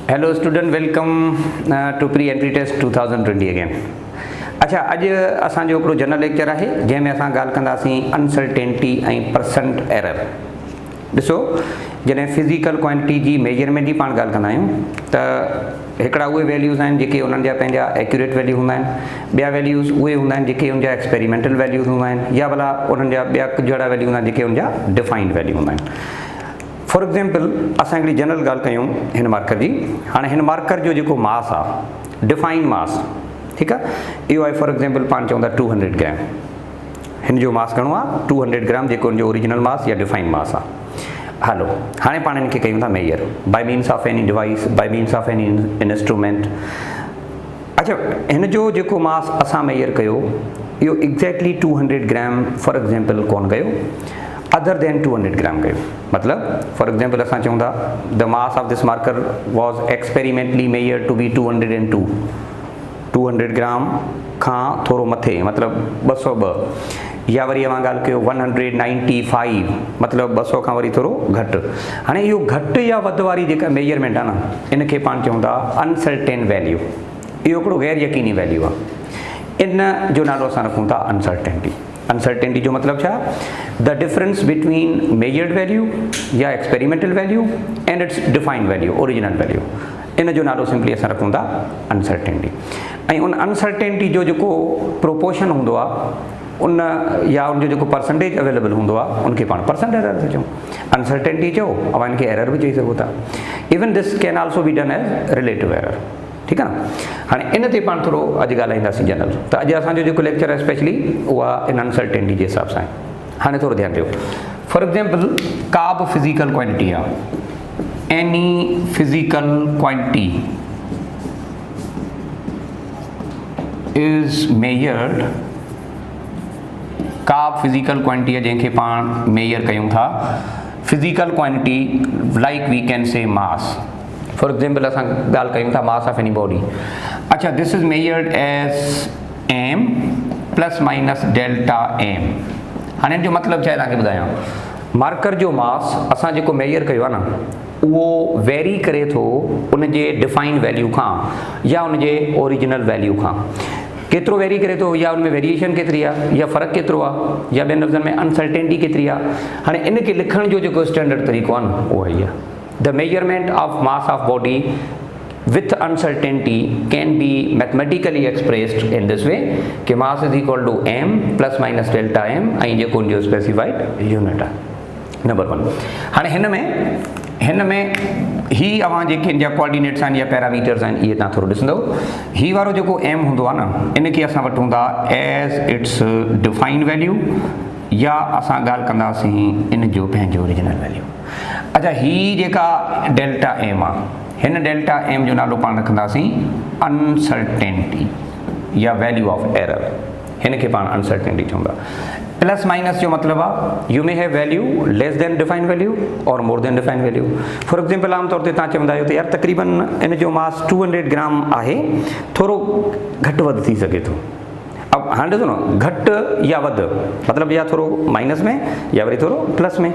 Hello student, welcome to pre entry test 2020 again. अच्छा, अॼु असांजो हिकिड़ो जनरल लेक्चर आहे जंहिंमें असां ॻाल्हि कंदासीं अनसर्टेनिटी ऐं परसेंट एरर। ॾिसो, जॾहिं फिज़िकल क्वांटिटी जी मेजरमेंट जी पाण ॻाल्हि कंदा आहियूं त हिकिड़ा उहे वैल्यूज़ आहिनि जेके उन्हनि जा पंहिंजा एक्यूरेट वैल्यू हूंदा आहिनि, ॿिया वैल्यूज़ उहे हूंदा आहिनि जेके उनजा एक्सपेरिमेंटल वैल्यूज़ हूंदा आहिनि, या भला उन्हनि जा ॿिया जहिड़ा वैल्यू हूंदा आहिनि जेके उनजा डिफाइंड वैल्यू हूंदा आहिनि। फॉर एग्जाम्पल, असां हिकिड़ी जनरल ॻाल्हि कयूं हिन मार्कर जी। हाणे हिन मार्कर जो जेको मास आहे, डिफाइंड मास, ठीकु आहे, इहो आहे फॉर एग्जाम्पल पाण चऊं था 200 ग्राम। हिन जो मास घणो आहे? 200 ग्राम, जेको हुनजो ओरिजिनल मास या डिफाइंड मास आहे। हलो, हाणे पाण हिनखे कयूं था measure by means of any device, bye means of any instrument. अच्छा, हिन जो जेको मास असां मेजर कयो इहो एग्जैक्टली 200 ग्राम फॉर एग्जाम्पल कोन कयो, अदर देन 200 ग्राम कयो। मतलब फॉर एग्जाम्पल असां चऊं था the mass of this marker was experimentally measured to be 202, 200 gram खां थोरो मथे, मतलब 202। या वरी अवां ॻाल्हि कयो 195, मतलब 200 खां वरी थोरो घटि। हाणे इहो घटि या वधि वारी जेका मेजरमेंट आहे न, इनखे पाण चऊं था अनसर्टेन वैल्यू। इहो हिकिड़ो गैर यकीनी वैल्यू आहे। इन जो नालो असां रखूं था अनसर्टेनिटी। अनसर्टेनिटी जो मतलब छा? The difference between measured value या experimental value and its defined value, original value. इन जो नालो सिंपली असां रखूं था अनसर्टेनिटी। ऐं उन अनसर्टेनिटी जो जेको प्रोपोर्शन हूंदो आहे उन, या उनजो जेको परसेंटेज अवेलेबल हूंदो आहे, उनखे पाण परसेंट एरर था चऊं। अनसर्टेनिटी चओ, अवां इनखे एरर बि चई सघो था। Even this can also be done as relative error. ठीकु आहे न? हाणे इन ते पाण थोरो अॼु ॻाल्हाईंदासीं जनरल। त अॼु असांजो जेको लेक्चर आहे स्पेशली उहा इन अनसर्टेनिटी जे हिसाब सां आहे। हाणे थोरो ध्यानु ॾियो। फॉर एग्जाम्पल, का बि फिज़िकल क्वांटिटी आहे, any physical quantity is measured, का फिज़िकल क्वांटिटी आहे जंहिंखे पाण मेजर कयूं था, physical quantity like we can say mass. For example, असां ॻाल्हि कयूं था मास ऑफ एनी बॉडी। अच्छा, this is measured as M plus minus delta M. हाणे जो मतिलबु छा आहे तव्हांखे ॿुधायां। मार्कर जो मास असां जेको मेजर कयो आहे न, उहो वेरी करे थो उनजे डिफाइंड वैल्यू खां या उनजे ओरिजिनल वैल्यू खां। केतिरो वेरी करे थो, या उनमें वेरिएशन केतिरी आहे, या फ़र्क़ु केतिरो आहे, या ॿियनि लफ़्ज़नि में अनसर्टेनिटी केतिरी आहे। हाणे इनखे लिखण जो जेको स्टैंडर्ड तरीक़ो आहे न, उहो ई आहे। The measurement of mass of body with uncertainty can be mathematically expressed in this way कि mass is equal to m plus minus delta m ऐं जेको उनजो स्पेसिफाइड यूनिट आहे। नंबर 1। हाणे हिन में ही अवां जेके इन जा कोऑर्डिनेट्स आहिनि या पैरामीटर्स आहिनि, इहे तव्हां थोरो ॾिसंदव। ही वारो जेको m हूंदो आहे न, इनखे असां वठूं था एज इट्स डिफाइंड वैल्यू, या असां ॻाल्हि कंदासीं इन जो पंहिंजो ओरिजिनल वैल्यू। अच्छा, ही जेका डेल्टा एम आहे, हिन डेल्टा एम जो नालो पाण रखंदासीं अनसर्टेनिटी या वैल्यू ऑफ एरर। हिनखे पाण अनसर्टेनिटी चवंदा। प्लस माइनस जो मतिलबु आहे you may have value less than defined value और more than defined value. For example, आमतौर ते तव्हां चवंदा आहियो त यार तक़रीबन इन जो मास 200 ग्राम आहे, थोरो घटि वधि थी सघे थो। अब हाणे ॾिसो न, घटि या वधि मतिलबु या थोरो माइनस में या वरी थोरो प्लस में।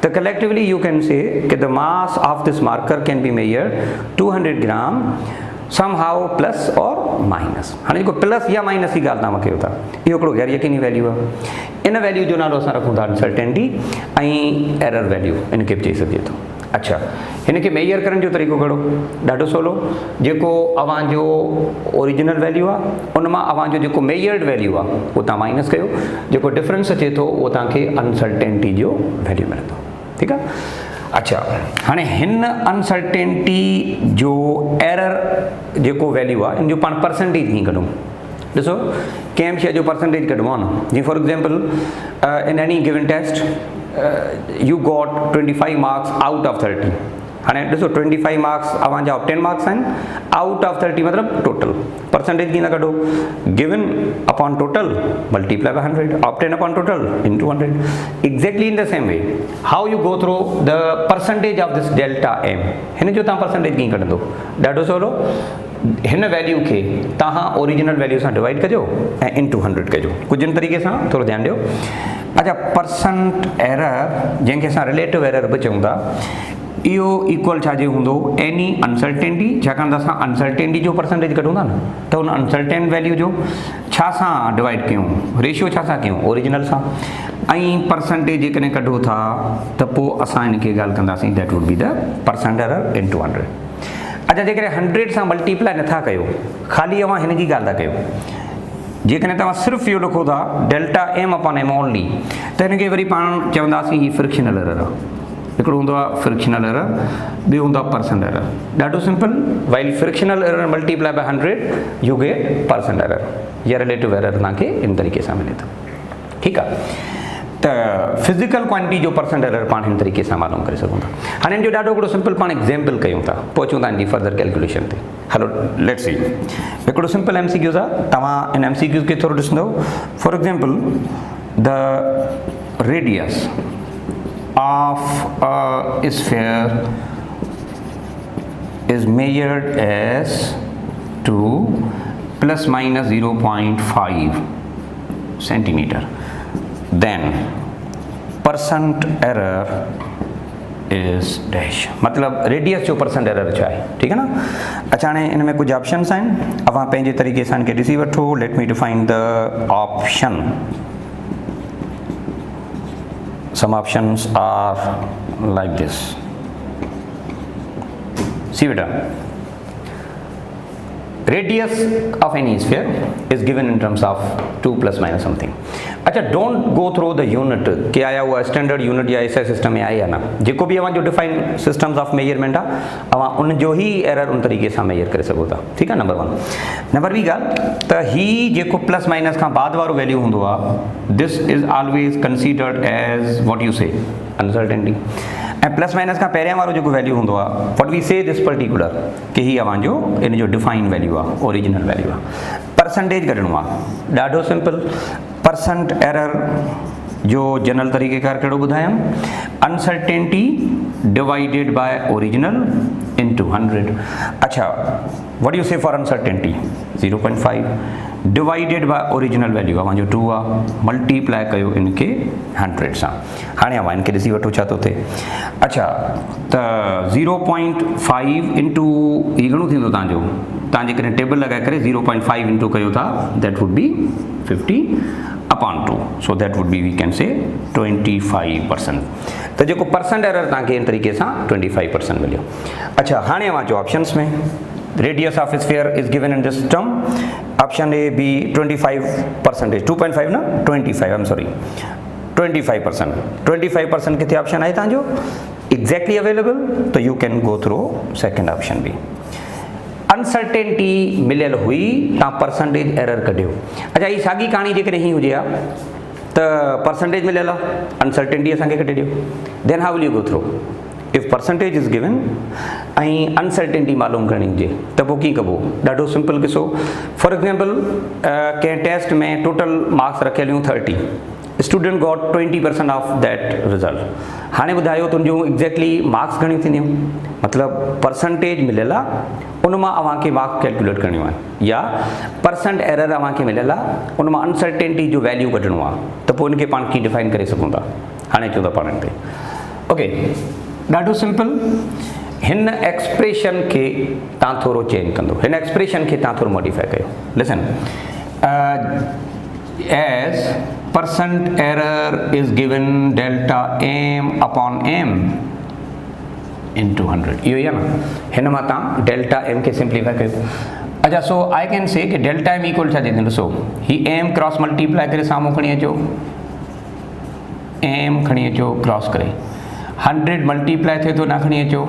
त कलेक्टिवली यू कैन से कि the mass of this marker can be measured 200 gram somehow plus और माइनस। हाणे जेको प्लस या माइनस जी ॻाल्हि तव्हां कयो था, इहो हिकिड़ो गैर यकीनी वैल्यू आहे। इन वैल्यू जो नालो असां रखूं था अनसर्टेनिटी, ऐं एरर वैल्यू इनखे बि चई सघिजे थो। अच्छा, हिनखे मेजर करण जो तरीक़ो कहिड़ो? ॾाढो सवलो। जेको अव्हांजो ओरिजिनल वैल्यू आहे, उन मां अव्हांजो जेको मेजर्ड वैल्यू आहे उहो तव्हां माइनस कयो। जेको डिफरेंस अचे थो उहो तव्हांखे अनसर्टेनिटी जो वैल्यू मिलंदो। ठीकु आहे? अच्छा, हाणे हिन अनसर्टेनिटी जो एरर जेको वैल्यू आहे, इन जो पाण परसेंटेज कीअं कढूं? ॾिसो, कंहिं बि शइ जो परसेंटेज कढिबो आहे न। जीअं for example, in any given test you got 25 marks out of 30। हाणे ॾिसो, 25 मार्क्स अव्हांजा ऑप्टेन मार्क्स आहिनि, आउट ऑफ 30 मतिलबु टोटल। परसेंटेज कीअं था कढो? Given upon total multiply by 100, obtained upon total into 100। Exactly in the same way how you go through the percentage of this delta M. हिन जो तव्हां percentage कीअं कढंदो? ॾाढो सवलो। हिन वैल्यू खे तव्हां ओरिजिनल वैल्यू सां डिवाइड कजो ऐं इनटू 100 कजो। कुझु इन तरीक़े सां थोरो ध्यानु ॾियो। अच्छा, परसेंट एरर जंहिंखे असां रिलेटिव एरर बि चऊं था, इहो इक्वल छाजे हूंदो एनी अनसर्टेनिटी, छाकाणि त असां अनसर्टेनिटी जो परसेंटेज कढूं था न, त उन अनसर्टेन वैल्यू जो छा सां डिवाइड कयूं, रेशियो छा सां कयूं, ओरिजिनल सां, ऐं परसेंटेज जेकॾहिं कढो था त पोइ असां इनखे ॻाल्हि कंदासीं, that would be the percent error into 100। अच्छा, जेकॾहिं 100 सां मल्टीप्लाई नथा कयो, ख़ाली अवां हिन जी ॻाल्हि था कयो, जेकॾहिं तव्हां सिर्फ़ु इहो लिखो था delta M upon M only, त हिनखे वरी पाण चवंदासीं ही फ्रिक्शनल एरर आहे। हिकिड़ो हूंदो आहे फ्रिक्शनल एरर, ॿियो हूंदो आहे परसेंट एरर। ॾाढो simple, while frictional error multiply by 100 you get percent error या रिलेटिव एरर तव्हांखे इन तरीक़े सां मिले थो। ठीकु आहे, त फिज़िकल क्वांटिटी जो परसेंट एरर पाण हिन तरीक़े सां मालूम करे सघूं था। हाणे हिन जो ॾाढो हिकिड़ो सिंपल पाण एग्ज़ाम्पल कयूं था, पहुचूं था हिन जी फर्दर कैलकुलेशन ते। हलो लेट्स सी, हिकिड़ो सिंपल MCQs आहे, तव्हां इन MCQs खे थोरो ॾिसंदो। For example, the radius of a sphere is measured as 2 plus minus 0.5 centimeter, then percent error is dash, मतलब रेडियस जो परसेंट एरर छा है, ठीक है ना। अच्छा, हाणे इन में कुछ ऑप्शंस आहिनि, अवां पंहिंजे तरीक़े सां इनखे ॾिसी वठो। Let me define the option. Some options are like this. See beta, radius of any sphere is given in terms of 2 plus minus something. अच्छा, don't go through the unit कि आया हुआ स्टैंडर्ड यूनिट या ऐसा system में आया ना, जेको भी अवां जो डिफाइन सिस्टम्स ऑफ मेजरमेंट आहे, अवां उन जो ही एरर उन तरीक़े सां मेजर करे सघो था। ठीकु आहे, नंबर 1। नंबर ॿी ॻाल्हि त ही जेको प्लस माइनस खां बाद वारो वैल्यू हूंदो आहे, this is always considered as what you say uncertainty, ऐं प्लस माइनस खां पहिरियां वारो जेको वैल्यू हूंदो आहे, what we say this particular, कि ही अवां जो इन जो डिफाइन वैल्यू आहे, ओरिजिनल वैल्यू आहे। परसेंटेज कढणो आहे, ॾाढो सिंपल। परसेंट एरर जो जनरल तरीक़ेकार कहिड़ो ॿुधायमि, uncertainty divided by original into 100। अच्छा, what you say for uncertainty 0.5 divided by original value अवां जो 2 आहे, मल्टीप्लाई कयो इनखे 100 सां। हाणे अवां इनखे ॾिसी वठो छा थो थिए। अच्छा, त 0.5 इंटू ही घणो थींदो तव्हांजो, तव्हां जेकॾहिं टेबल लॻाए करे 0.5 इंटू कयो था, that would be 50/2, so that would be we can say 25%। त जेको परसेंट एरर तव्हांखे इन तरीक़े सां 25% मिलियो। अच्छा, हाणे अवां जो ऑप्शंस में radius of sphere is given in this term, option A B 25%, 2.5 ना 25, आई एम सॉरी 25%। 25% किथे ऑप्शन आहे तव्हांजो एग्जैक्टली अवेलेबल, त you can go through second option B. Uncertainty मिलियल हुई, तव्हां परसेंटेज एरर कढियो। अच्छा, ही साॻी कहाणी जेकॾहिं ही हुजे आहे त परसेंटेज मिलियल आहे, अनसर्टेनिटी असांखे कढी ॾियो, then how will you go through. If percentage is given ऐं अनसर्टेनिटी मालूम करणी हुजे त पोइ कीअं कबो, ॾाढो सिंपल किसो। फॉर एग्ज़ाम्पल, कंहिं टेस्ट में टोटल मार्क्स रखियल हुयूं 30, student got 20% of that result. हाणे ॿुधायो तुंहिंजूं एग्जैक्टली मार्क्स घणियूं थींदियूं, मतिलबु परसेंटेज मिलियल आहे, उन मां अव्हांखे मार्क्स कैलकुलेट करणियूं आहिनि, या परसेंट एरर अव्हांखे मिलियल आहे, उन मां अनसर्टेनिटी जो वैल्यू कढणो आहे, त पोइ इनखे पाण कीअं डिफाइन करे सघूं था। हाणे अचूं था पाण ते। ओके, ॾाढो सिंपल। हिन एक्सप्रेशन खे तव्हां थोरो चेंज कंदो, हिन एक्सप्रेशन खे तव्हां थोरो मॉडिफाई कयो। Listen, as percent error is given delta M upon M into 100, इहो ई आहे न। हिन मां तव्हां डेल्टा एम खे सिंप्लीफाई कयो। अच्छा, सो आई कैन से कि डेल्टा एम इक्वल छा थींदो, ॾिसो ही एम क्रॉस मल्टीप्लाई करे साम्हूं खणी अचो, एम खणी अचो क्रॉस करे, 100 मल्टीप्लाई थिए थो, न खणी अचो,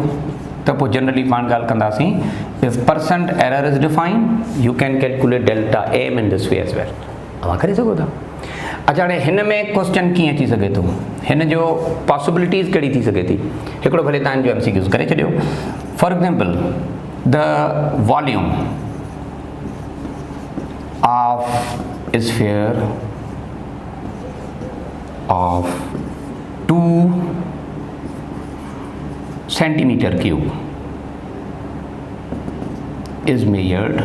त पोइ जनरली पाण ॻाल्हि कंदासीं, if percent error is defined you can calculate delta M in this way as well. अव्हां करे सघो था। अच्छा, हाणे हिन में क्वेश्चन कीअं अची सघे थो, हिन जो पॉसिबिलिटीज़ कहिड़ी थी सघे थी, हिकिड़ो भले तव्हां जो MCQs करे छॾियो। For example, the volume of sphere of 2 centimeter cube is measured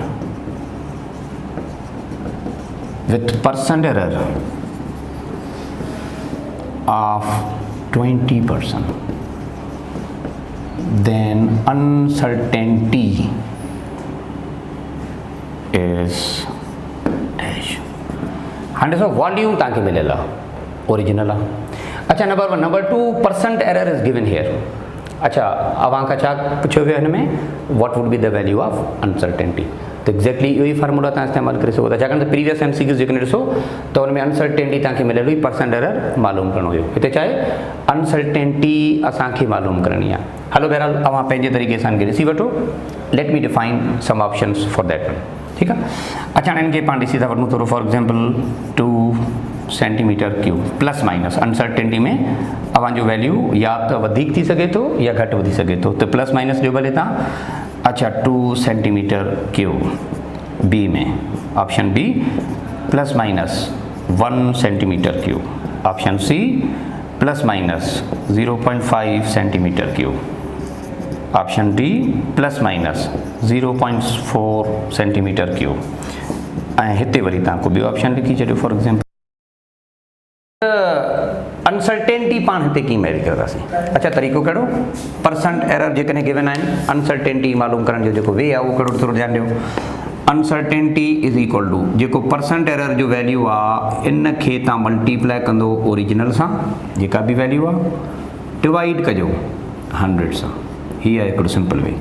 with percent error of 20%. then uncertainty is dash। हाँ ॾिसो वॉल्यूम तव्हांखे मिलियल आहे ओरिजिनल आहे। अच्छा number 1 number 2 percent error is given here. अच्छा अवां खां छा पुछियो वियो हिन में what would be the value of uncertainty. तो एक्जैक्टली इहो ई फार्मूला तव्हां इस्तेमालु करे सघो था छाकाणि त प्रीवियस MCQs जेकॾहिं ॾिसो त हुन में अनसर्टेनिटी तव्हांखे मिलियल हुई परसेंट एरर मालूम करणो हुयो। हिते छा आहे अनसर्टेनिटी असांखे मालूम करणी आहे। हलो बहरहाल अवां पंहिंजे तरीक़े सां ॾिसी वठो। Let me define some options for that one. ठीकु आहे। अच्छा हाणे इनखे पाण ॾिसी था वठूं थोरो for example 2 centimetre cube plus minus uncertainty में अवां जो वैल्यू या त वधीक थी सघे थो या घटि वधी सघे थो। त प्लस माइनस ॾियो भले तव्हां। अच्छा 2 सेंटीमीटर क्यूब बी में option B plus minus 1 centimetre cube. Option C plus minus 0.5 centimetre cube. Option D plus minus 0.4 centimetre cube. ऐं हिते वरी तव्हां को ॿियो ऑप्शन लिखी छॾियो फॉर एग्जाम्पल अनसर्टेनिटी पाण हिते कीअं मेजर कंदासीं। अच्छा तरीक़ो कहिड़ो परसेंट एरर जेकॾहिं गिवन आहिनि अनसर्टेनिटी मालूम करण जो जेको वे आहे उहो कहिड़ो थोरो ध्यानु ॾियो। अनसर्टेनिटी इज़ इक्वल टू जेको परसेंट एरर जो वैल्यू आहे इन खे तव्हां मल्टीप्लाई कंदो ओरिजिनल सां जेका बि वैल्यू आहे डिवाइड कजो 100 सां। हीअ आहे हिकिड़ो simple way.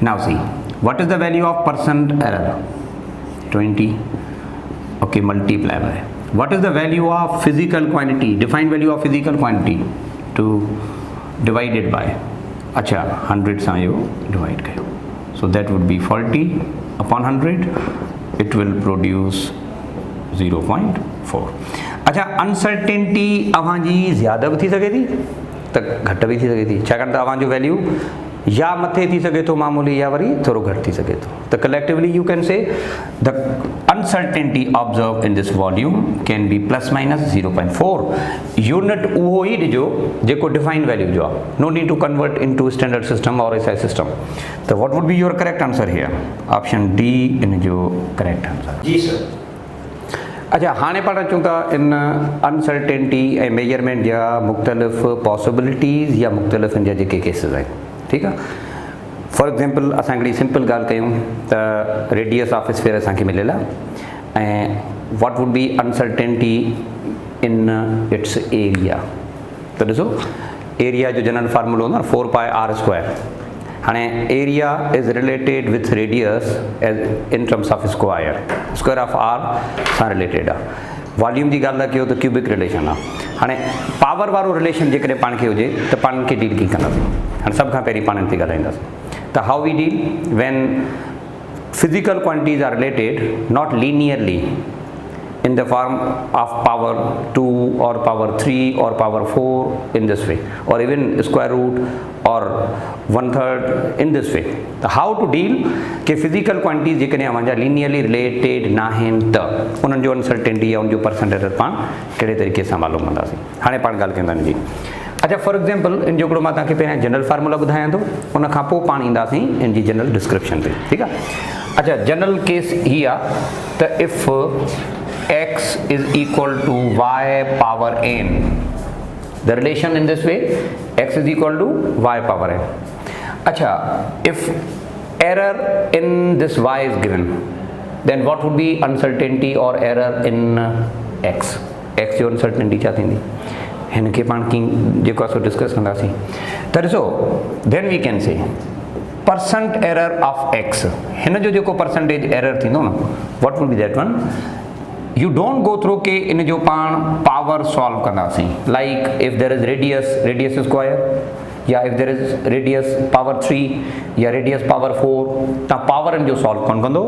Now see what is the value of percent error 20 okay multiply by what is the value of physical quantity defined value of physical quantity to divided by अच्छा 100 सां यो divide कयो so that would be 40 upon 100 it will produce 0.4। अच्छा uncertainty अवां जी ज़्यादा भी थी सघे थी त घटि भी थी सघे थी छाकाणि त अवां जो वैल्यू या मथे थी सघे थो मामूली या वरी थोरो घटि थी सघे थो। त collectively you can say the uncertainty observe in this volume can be plus minus 0.4 unit उहो ई ॾिजो जेको डिफाइंड वैल्यू जो आहे। No need to convert into standard system or SI system. त what would be your correct answer here option D इन जो correct answer. जी sir. अच्छा हाणे पाण अचूं था इन अनसर्टेनिटी ऐं मेजरमेंट जा मुख़्तलिफ़ पॉसिबिलिटीज़ या मुख़्तलिफ़ इन जा जेके केसिस आहिनि। ठीक है फॉर एग्जाम्पल असां हिकिड़ी सिंपल ॻाल्हि कयूं त रेडियस ऑफ स्फीयर असांखे मिलियल आहे ऐं what would B uncertainty in its area. त ॾिसो एरिया जो जनरल फार्मूलो हूंदो आहे 4πr²। हाणे area is related with radius as in terms of square of R सां रिलेटेड आहे। वॉल्यूम जी ॻाल्हि था कयो त क्यूबिक रिलेशन आहे। हाणे पावर वारो रिलेशन जेकॾहिं पाण खे हुजे त पाण खे डील कीअं कंदासीं। हाणे सभ खां पहिरीं पाण ते ॻाल्हाईंदासीं त how we deal when physical quantities are related not linearly in the form of power 2 or power 3 or power 4 in this way or even square root or 1/3 in this way। तो how to deal के physical quantities जेकॾहिं अवांजा linearly related नाहिनि त उन्हनि जो uncertainty या उन जो percent error पाण कहिड़े तरीक़े सां मालूम कंदासीं। हाणे पाण ॻाल्हि कंदा आहियूं जी। अच्छा फॉर एग्जाम्पल इन जो हिकिड़ो मां तव्हांखे पहिरियां जनरल फार्मूला ॿुधायां थो उन खां पोइ पाण ईंदासीं इन जी जनरल डिस्क्रिप्शन ते। ठीकु आहे। अच्छा जनरल केस ही आहे त if x is equal to y power n the relation in this way x is equal to y power n। अच्छा if error in this y is given then what would be uncertainty or error in x जो uncertainty छा थींदी हिन खे पाण कीअं जेको आहे सो डिस्कस कंदासीं। त ॾिसो then we can say percent error of x हिन जो जेको परसेंटेज एरर थींदो न what would be that one you don't go through के इन जो पाण पावर सॉल्व कंदासीं like if there is radius square या if there is radius power 3 या रेडियस पावर 4 तव्हां पावर इन जो सॉल्व कोन कंदो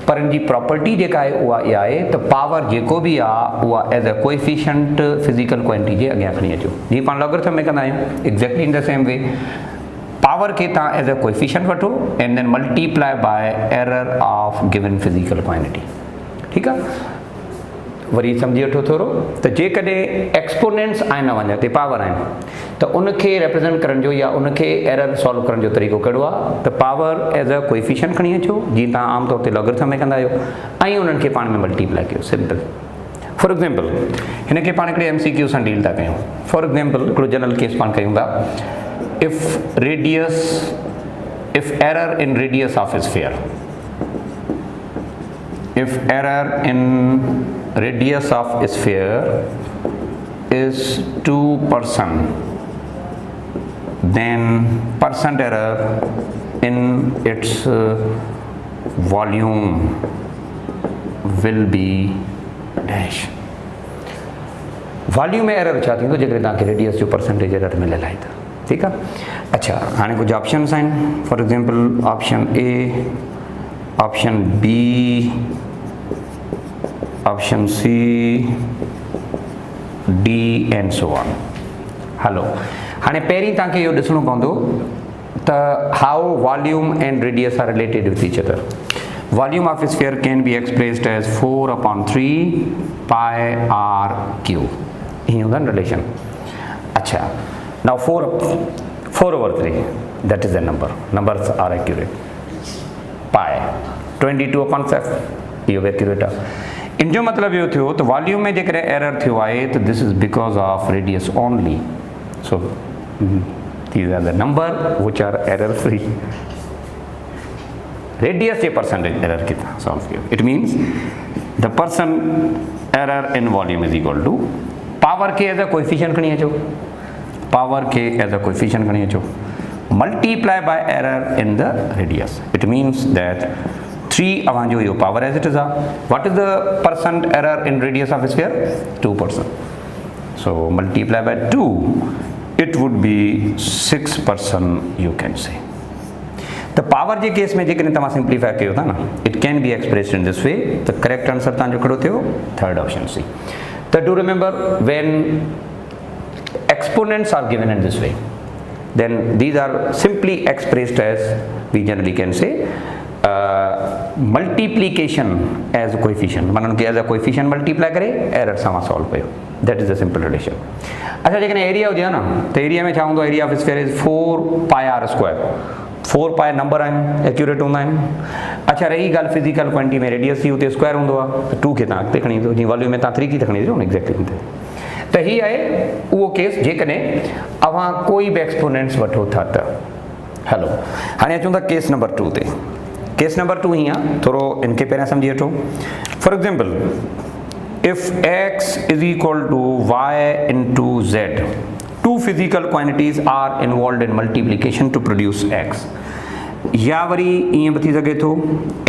पर इन जी प्रॉपर्टी जेका आहे उहा इहा आहे त पावर जेको बि आहे उहा as a coefficient physical quantity जे अॻियां खणी अचो। जीअं पाण लॉगरिथम में कंदा आहियूं exactly in the same way power खे तव्हां एज अ कोएफिशिएंट वठो and then multiply by error of given physical quantity. ठीकु आहे। वरी सम्झी वठो थोरो त जेकॾहिं एक्सपोनेंट्स आहिनि अवांजा ते पावर आहिनि त उनखे रिप्रेज़ेंट करण जो या उनखे एरर सॉल्व करण जो तरीक़ो कहिड़ो आहे त पावर एज अ कोएफिशिएंट खणी अचो जीअं तव्हां आमतौर ते लॉगरिथम में कंदा आहियो ऐं उन्हनि खे पाण में मल्टीप्लाई कयो सिंपल। फॉर एग्जाम्पल हिन खे पाण हिकिड़े MCQ सां डील था कयूं। फॉर एग्जाम्पल हिकिड़ो जनरल केस पाण कयूं था if error in radius of a sphere, if error in radius of a sphere is 2%, then percent error in its volume will be dash. Volume में error छा थींदो जेकॾहिं तव्हांखे रेडियस जो परसेंटेज एरर मिलियल आहे त ठीकु आहे। अच्छा हाणे कुझु ऑप्शन्स आहिनि, for example option A, option B, option C, D and so on. Hello हाणे पहिरीं तव्हांखे इहो ॾिसणो पवंदो त how volume and radius are related with each other. Volume of sphere can be expressed as 4/3 pi r cube, ही होगा relation. अच्छा now 4/3 that is the number, numbers are accurate। pi 22/7 इहो बि एक्यूरेट आहे। इन जो मतिलबु इहो थियो त वॉल्यूम में जेकॾहिं एरर थियो आहे त this is because of radius only, so these are the number which are error free। Radius J percentage error कितना सॉल्व किया, it means the percent error in volume is equal to power के as a coefficient खणी अचो, power के as a coefficient खणी अचो, multiply by error in the radius। It means that 3 अवांजो यो power as it is a, what is the percent error in radius of a sphere? 2%। So multiply by 2, it would be 6% you can say। The power J case में जेकॾहिं तव्हां simplify कयो था न, it can be expressed in this वे, त correct answer तव्हांजो कहिड़ो थियो, थर्ड ऑप्शन सी। त do remember when exponents are given in this way, then these are simply expressed as we generally can say multiplication as a coefficient, माना उनखे as a coefficient multiply करे error सां solve कयो, that is the simple relation. अच्छा जेकॾहिं area हुजे हा न, त एरिया में छा हूंदो, area of sphere is 4 pi r²। 4 pi number आहिनि, एक्यूरेट हूंदा आहिनि। अच्छा रही ॻाल्हि फिजिकल क्वांटिटी में, रेडियस ही उते स्क्वायर हूंदो आहे, त 2 खे तव्हां अॻिते खणी ईंदो, जीअं वॉल्यूम में तव्हां 3 खे खणी ईंदो न एक्ज़ैक्टली। त हीअ आहे उहो केस जेकॾहिं अव्हां कोई बि एक्सपोनेंट्स वठो था त। हलो हाणे अचूं था केस नंबर 2 ते। केस नंबर 2 हीअं आहे, थोरो इनखे पहिरियां सम्झी वठो। For example if x is equal to y into z, two physical quantities are involved in multiplication to produce x। या वरी ईअं बि थी सघे थो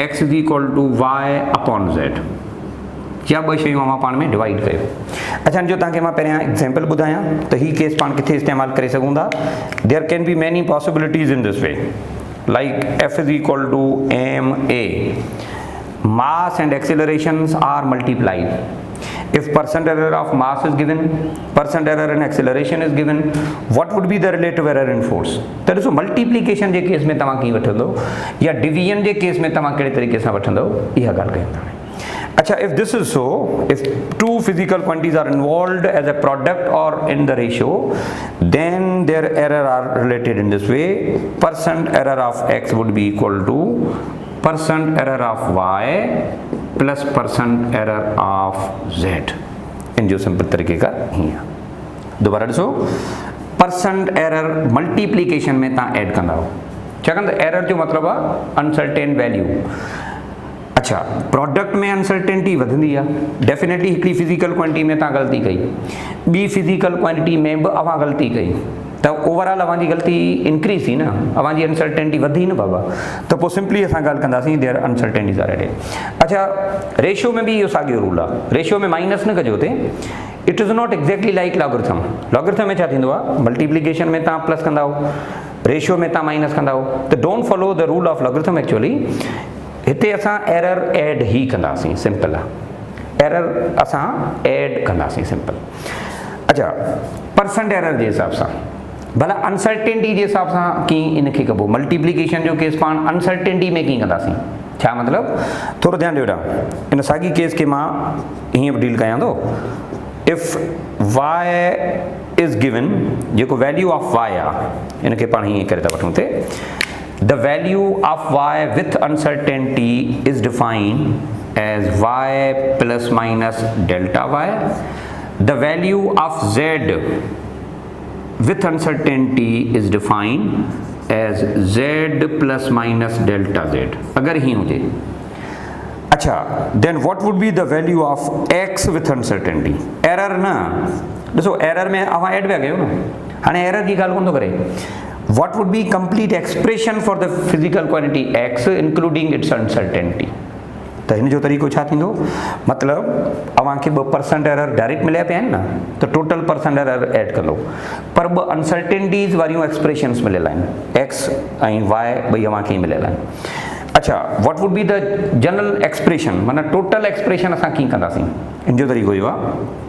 x is equal to y upon z, या ॿ शयूं मां पाण में डिवाइड कयो। अच्छा जो तव्हांखे मां पहिरियां एग्जाम्पल ॿुधायां त ही केस पाण किथे इस्तेमालु करे सघूं था। There can be many possibilities in this way, like f is equal to ma, mass and accelerations are multiplied। If percent error of mass is given, percent error in acceleration is given, what would be the relative error in force? त ॾिसो multiplication जे case में तव्हां कीअं वठंदो या division जे case में तव्हां कहिड़े तरीक़े सां वठंदो, इहा ॻाल्हि कयूं था। अच्छा if this is so, if two physical quantities are involved as a product or in the ratio, then their error are related in this way। percent error of x would be equal to percent error of y plus percent error of z। इन जो simple तरीके का हीअं दोबारा ॾिसो, percent error multiplication में तव्हां add कंदा हो, छाकाणि त एरर जो मतिलबु आहे अनसर्टेन वैल्यू। अच्छा प्रोडक्ट में अनसर्टेनिटी वधंदी आहे, डेफिनेटली हिकिड़ी फिजिकल क्वांटिटी में तव्हां ग़लती कई, ॿी फिजिकल क्वांटिटी में बि अव्हां ग़लती कई, त ओवरऑल अव्हांजी ग़लती इंक्रीज़ थी न, अव्हांजी अनसर्टेनिटी वधी न बाबा, त पोइ सिंपली असां ॻाल्हि कंदासीं देयर अनसर्टेनिटीज़ आर एडेड। अच्छा रेशियो में बि इहो साॻियो रूल आहे, रेशियो में माइनस न कजो हुते, it is not exactly like logarithm. Logarithm में छा थींदो आहे, मल्टीप्लिकेशन में तव्हां प्लस कंदा हो, रेशियो में तव्हां माइनस कंदा हो, त don't follow the rule of logarithm. Actually हिते असां एरर ऐड ई कंदासीं, सिंपल आहे, एरर असां ऐड कंदासीं सिंपल। अच्छा परसेंट एरर जे हिसाब सां, भला अनसर्टेनिटी जे हिसाब सां कीअं इनखे कबो, मल्टीप्लिकेशन जो केस पाण अनसर्टेनिटी में कीअं कंदासीं, छा मतिलबु, थोरो ध्यानु ॾियो। इन साॻी केस खे मां हीअं बि डील कयां थो। इफ y इज़ गिवन, जेको वैल्यू ऑफ y आहे, इनखे पाण हीअं करे था वठूं ते, the value of y with uncertainty is defined as y plus minus delta y। The value of z with uncertainty is defined as z plus minus delta z अगर ही हुजे। अच्छा, then what would be the value of x with uncertainty? Error ना ॾिसो error में अवां add पिया कयो न, हाणे एरर जी ॻाल्हि कोन थो करे। what would be complete expression for the physical quantity x including its uncertainty? त हिन जो तरीक़ो छा थींदो, मतिलबु अव्हांखे 2% एरर डायरेक्ट मिलिया पिया आहिनि न, त टोटल परसेंट एरर ऐड कंदो, पर 2 अनसर्टेनिटीज़ वारियूं एक्सप्रेशन्स मिलियल आहिनि, एक्स ऐं वाई ॿई अव्हांखे मिलियल आहिनि। अच्छा, what would be the general expression, माना टोटल एक्सप्रेशन असां कीअं कंदासीं, हिन जो तरीक़ो इहो आहे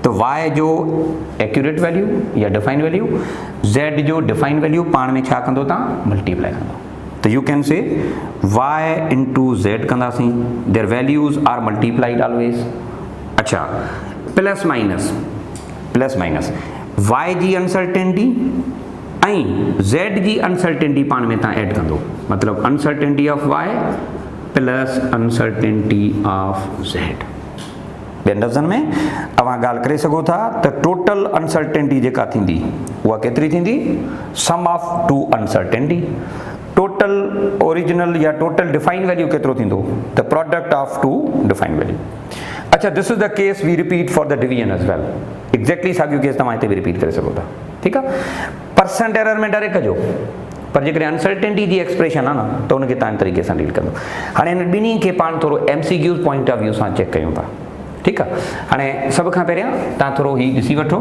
त y जो एक्यूरेट वैल्यू या डिफाइन वैल्यू, z जो डिफाइन वैल्यू पाण में छा कंदो तव्हां मल्टीप्लाई कंदो, तो you can say y into z कंदासीं, their values are multiplied always. अच्छा, प्लस माइनस y जी अनसर्टेनिटी ऐं z जी अनसर्टेनिटी पाण में तव्हां ऐड कंदो, मतलब uncertainty of y plus uncertainty of z। ॿियनि लफ़्ज़नि में अव्हां ॻाल्हि करे सघो था त टोटल अनसर्टेनिटी जेका थींदी उहा केतिरी थींदी, sum of two uncertainty. Total original या टोटल डिफाइन वैल्यू केतिरो थींदो, the product of two define value. अच्छा, this is the case we repeat for the division as well, exactly साॻियो केस तव्हां हिते बि रिपीट करे सघो था, ठीकु आहे। परसेंट एरर में डायरेक्ट कजो, पर जेकॾहिं अनसर्टेनिटी जी एक्सप्रेशन आहे न त उनखे तव्हां तरीक़े सां डील कंदो। हाणे हिन ॿिन्ही खे पाण थोरो MCQ पॉइंट ऑफ व्यू सां चेक कयूं था, ठीकु आहे। हाणे सभ खां पहिरियां तव्हां थोरो हीउ ॾिसी वठो।